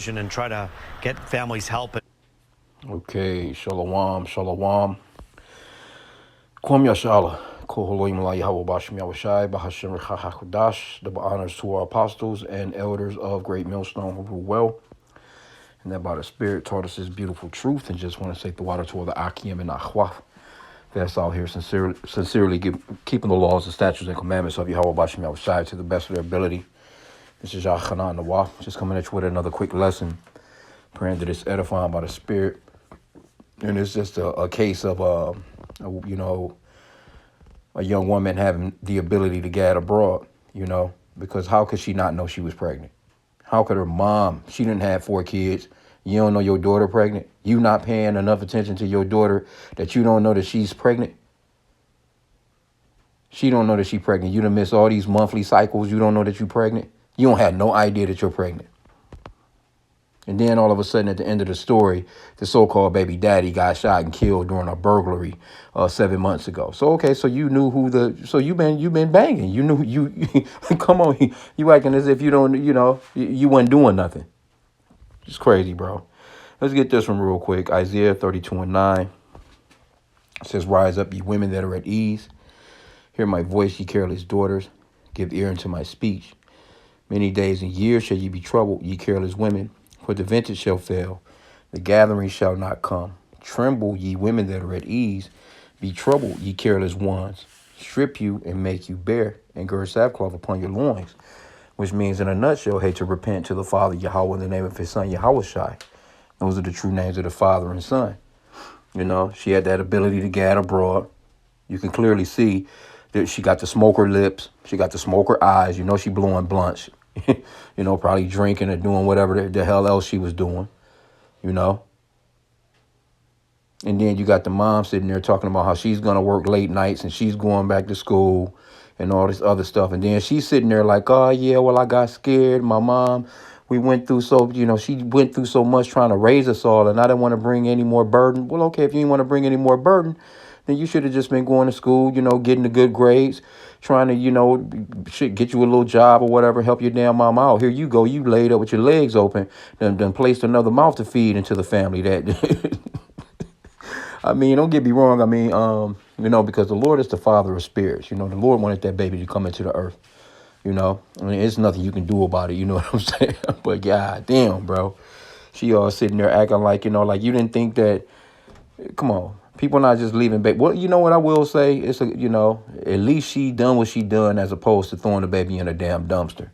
and try to get families help. Okay, shalom, shalom. Kwam Yashala. Koholoim La Yahweh Bashim Yahushai, Bahashim Rechachakudash, the honors to our apostles and elders of Great Millstone who rule well, and that by the Spirit taught us this beautiful truth, and just want to say the water to the Akim and Achwaf. That's out here sincerely keeping the laws, the statutes, and commandments of Yahweh Bashim Yahushai to the best of their ability. This is Yahchanan Nawaf, just coming at you with another quick lesson, praying that it's edifying by the Spirit. And it's just a case of, a young woman having the ability to gad abroad, because how could she not know she was pregnant? How could her mom, she didn't have 4 kids. You don't know your daughter pregnant. You not paying enough attention to your daughter that you don't know that she's pregnant. She don't know that she's pregnant. You done miss all these monthly cycles. You don't know that you're pregnant. You don't have no idea that you're pregnant. And then all of a sudden at the end of the story, the so-called baby daddy got shot and killed during a burglary 7 months ago. So, okay, so you knew you've been banging. You knew you come on, you acting as if you don't, you weren't doing nothing. It's crazy, bro. Let's get this one real quick. Isaiah 32:9. It says, "Rise up, ye women that are at ease. Hear my voice, ye careless daughters. Give ear unto my speech. Many days and years shall ye be troubled, ye careless women. For the vintage shall fail, the gathering shall not come. Tremble, ye women that are at ease. Be troubled, ye careless ones. Strip you and make you bare, and gird sackcloth upon your loins." Which means, in a nutshell, hey, to repent to the Father Yahweh in the name of his son Yahushai. Those are the true names of the Father and Son. She had that ability to gad abroad. You can clearly see that she got the smoker lips. She got the smoker eyes. She blowing blunts. Probably drinking or doing whatever the hell else she was doing, And then you got the mom sitting there talking about how she's going to work late nights and she's going back to school and all this other stuff. And then she's sitting there like, oh, yeah, well, I got scared. My mom, she went through so much trying to raise us all, and I didn't want to bring any more burden. Well, okay, if you didn't want to bring any more burden, then you should have just been going to school, getting the good grades, trying to, get you a little job or whatever, help your damn mom out. Here you go. You laid up with your legs open, then placed another mouth to feed into the family. That, I mean, don't get me wrong. I mean, because the Lord is the Father of spirits. The Lord wanted that baby to come into the earth. I mean, it's nothing you can do about it. You know what I'm saying? But god damn, bro. She all sitting there acting like, like you didn't think that, come on. People not just leaving baby. Well, you know what I will say? It's at least she done what she done as opposed to throwing the baby in a damn dumpster.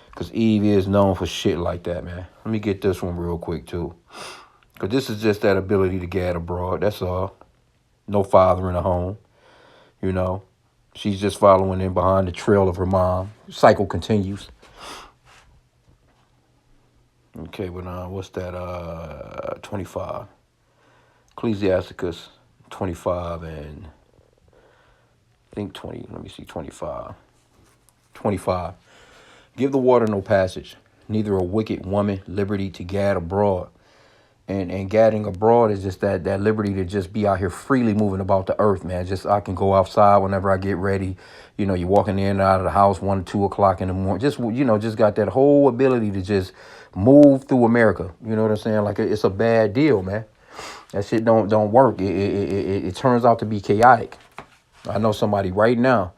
Because Eve is known for shit like that, man. Let me get this one real quick, too. Because this is just that ability to gad abroad. That's all. No father in the home. She's just following in behind the trail of her mom. Cycle continues. Okay, but what's that? 25. Ecclesiasticus 25 and I think 20. Let me see, 25. 25. "Give the water no passage, neither a wicked woman liberty to gad abroad." And gadding abroad is just that liberty to just be out here freely moving about the earth, man. Just I can go outside whenever I get ready. You're walking in and out of the house 1, 2 o'clock in the morning. Just got that whole ability to just move through America. You know what I'm saying? Like it's a bad deal, man. That shit don't work. It turns out to be chaotic. I know somebody right now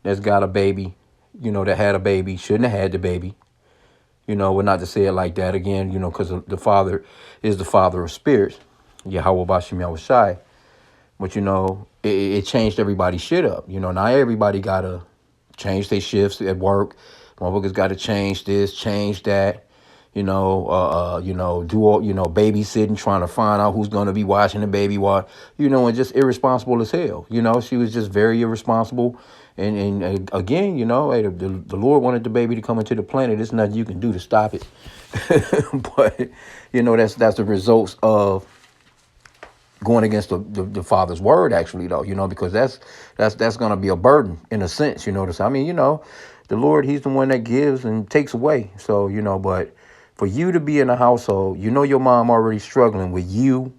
that's got a baby, that had a baby, shouldn't have had the baby. Well, not to say it like that again, because the Father is the Father of spirits, Yahweh Bashim Yahushai. But, it changed everybody's shit up. Now everybody got to change their shifts at work. Motherfuckers got to change this, change that, do all, babysitting, trying to find out who's going to be watching the baby while, and just irresponsible as hell. She was just very irresponsible. And again, hey, the Lord wanted the baby to come into the planet. There's nothing you can do to stop it. But, that's the results of going against the Father's word, actually, though, because that's going to be a burden in a sense, I mean, the Lord, he's the one that gives and takes away. So, but for you to be in a household, your mom already struggling with you,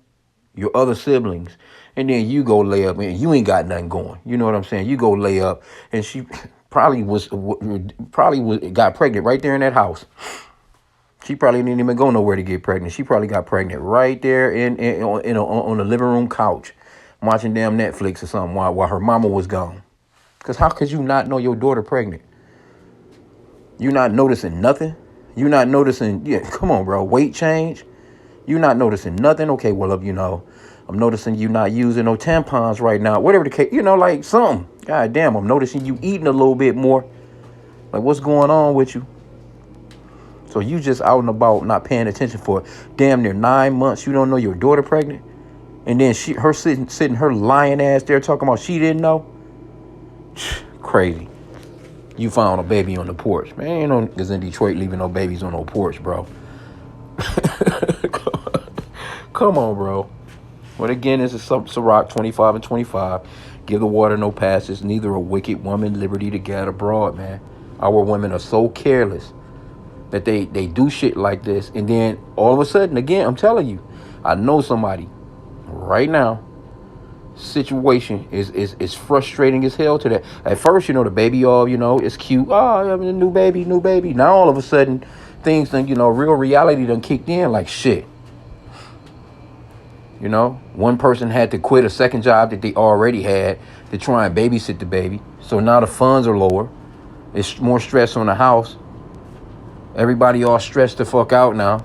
your other siblings, and then you go lay up and you ain't got nothing going. You know what I'm saying? You go lay up and she probably got pregnant right there in that house. She probably didn't even go nowhere to get pregnant. She probably got pregnant right there on the living room couch, watching damn Netflix or something while her mama was gone. Because how could you not know your daughter pregnant? You not noticing nothing? You not noticing, yeah, come on, bro, weight change? You not noticing nothing? Okay, well, I'm noticing you not using no tampons right now. Whatever the case, like something. God damn, I'm noticing you eating a little bit more. Like, what's going on with you? So you just out and about not paying attention for damn near 9 months. You don't know your daughter pregnant? And then her sitting her lying ass there talking about she didn't know? Crazy. You found a baby on the porch. Man, ain't no niggas in Detroit leaving no babies on no porch, bro. Come on, bro. But again, this is Sirach 25 and 25. Give the water no passage, neither a wicked woman liberty to gad abroad, man. Our women are so careless that they do shit like this. And then all of a sudden, again, I'm telling you, I know somebody right now, situation is frustrating as hell to that. At first, the baby it's cute. Oh, I'm a new baby. Now all of a sudden, things done, real reality done kicked in like shit. One person had to quit a second job that they already had to try and babysit the baby. So now the funds are lower. It's more stress on the house. Everybody all stressed the fuck out now.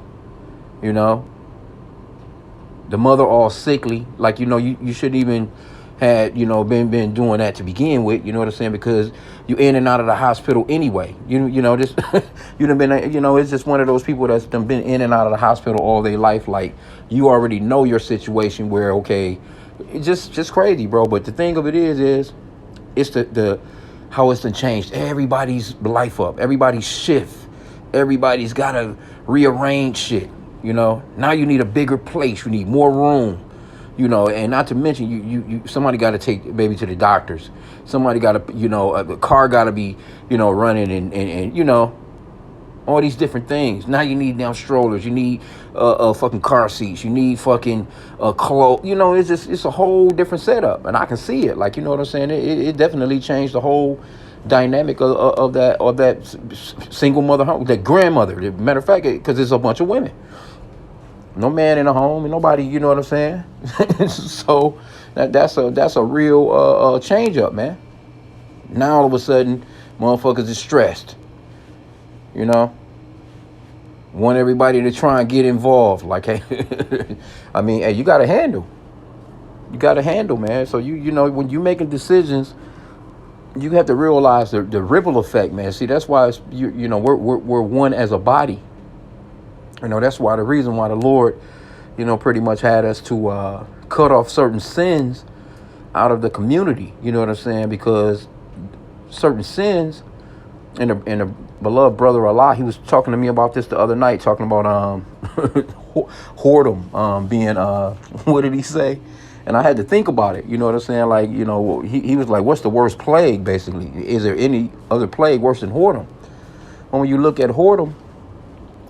The mother all sickly. Like, you shouldn't even had, been doing that to begin with. You know what I'm saying? Because you in and out of the hospital anyway. This you done been, it's just one of those people that's done been in and out of the hospital all their life. Like, you already know your situation where, okay, it's just crazy, bro. But the thing of it is it's the how it's done changed everybody's life up, everybody's shift. Everybody's got to rearrange shit. Now you need a bigger place. You need more room. And not to mention you somebody got to take the baby to the doctors. Somebody got to, the car got to be, running and all these different things. Now you need damn strollers. You need fucking car seats. You need fucking clothes. It's a whole different setup, and I can see it. Like, you know what I'm saying? It definitely changed the whole dynamic of that single mother home, that grandmother. Matter of fact, because it's a bunch of women. No man in the home, and nobody, you know what I'm saying? So that's a real change up, man. Now all of a sudden, motherfuckers is stressed. Want everybody to try and get involved. Like, hey, I mean, hey, you got to handle. You got to handle, man. So when you making decisions, you have to realize the ripple effect, man. See, that's why we're one as a body. That's why the reason why the Lord, pretty much had us to cut off certain sins out of the community. You know what I'm saying? Because certain sins, and the beloved brother Allah, he was talking to me about this the other night, talking about whoredom being what did he say? And I had to think about it. You know what I'm saying? Like, he was like, what's the worst plague, basically? Is there any other plague worse than whoredom? And when you look at whoredom,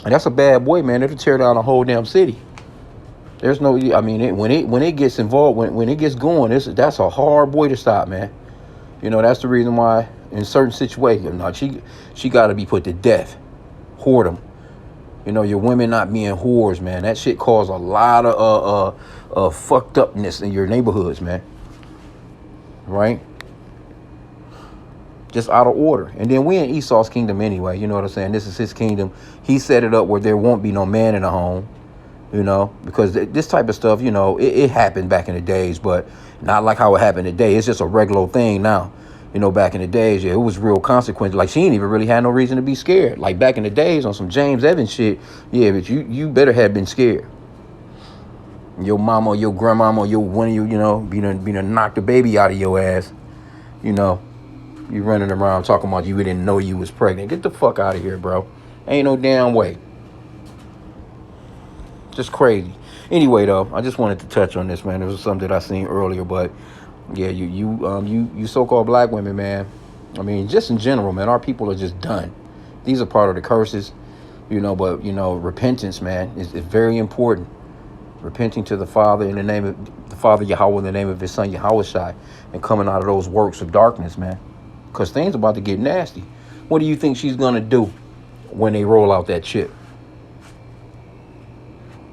that's a bad boy, man. It'll tear down a whole damn city. There's no, I mean, when it gets involved, when it gets going, that's a hard boy to stop, man. That's the reason why in certain situations, now she got to be put to death. Whoredom. Your women not being whores, man. That shit caused a lot of fucked upness in your neighborhoods, man. Right? Just out of order. And then we in Esau's kingdom anyway. You know what I'm saying? This is his kingdom. He set it up where there won't be no man in the home. Because this type of stuff, it happened back in the days, but not like how it happened today. It's just a regular thing now. Back in the days, yeah, it was real consequences. Like, she ain't even really had no reason to be scared. Like, back in the days on some James Evans shit, yeah, but you better have been scared. Your mama or your grandmama or one of you, be done knock the baby out of your ass. You running around talking about you didn't know you was pregnant. Get the fuck out of here, bro. Ain't no damn way. Just crazy. Anyway, though, I just wanted to touch on this, man. It was something that I seen earlier, but yeah, you so-called black women, man. I mean, just in general, man, our people are just done. These are part of the curses, but repentance, man, is very important. Repenting to the Father in the name of the Father Yahweh, in the name of his son Yahweh Shai, and coming out of those works of darkness, man. Because things about to get nasty. What do you think she's gonna do when they roll out that chip?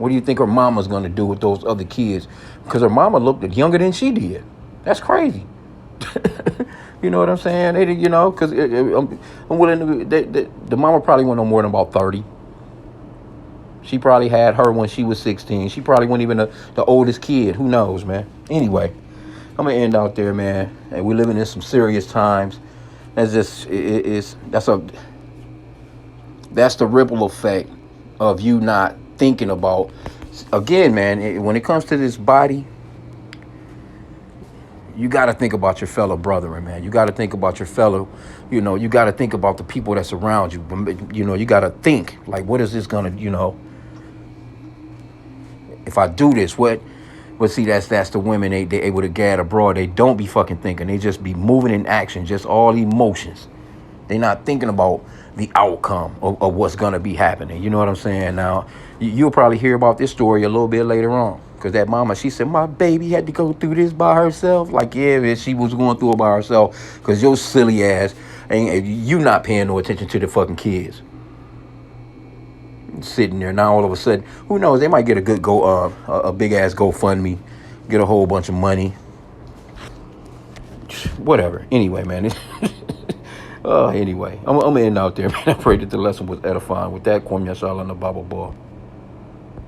What do you think her mama's gonna do with those other kids? Because her mama looked younger than she did. That's crazy. You know what I'm saying? They, you know, because I'm willing to. The mama probably went no more than about 30. She probably had her when she was 16. She probably wasn't even the oldest kid. Who knows, man? Anyway, I'm gonna end out there, man. And we're living in some serious times. That's just that's the ripple effect of you not thinking about. Again, man, when it comes to this body, you got to think about your fellow brethren, man. You got to think about your fellow, you know, you got to think about the people that's around you. You know, you got to think, like, what is this going to, you know, if I do this, what? But see, that's the women, they able to gad abroad. They don't be fucking thinking. They just be moving in action, just all emotions. They not thinking about the outcome of what's going to be happening. You know what I'm saying? Now, you'll probably hear about this story a little bit later on. Because that mama, she said, my baby had to go through this by herself. Like, yeah, man, she was going through it by herself. Because your silly ass, you not paying no attention to the fucking kids. Sitting there now, all of a sudden, who knows? They might get a big ass GoFundMe, get a whole bunch of money, whatever. Anyway, man. Anyway, I'm gonna end out there, man. I pray that the lesson was edifying. With that, Kwame Yashala and the Bible Ball.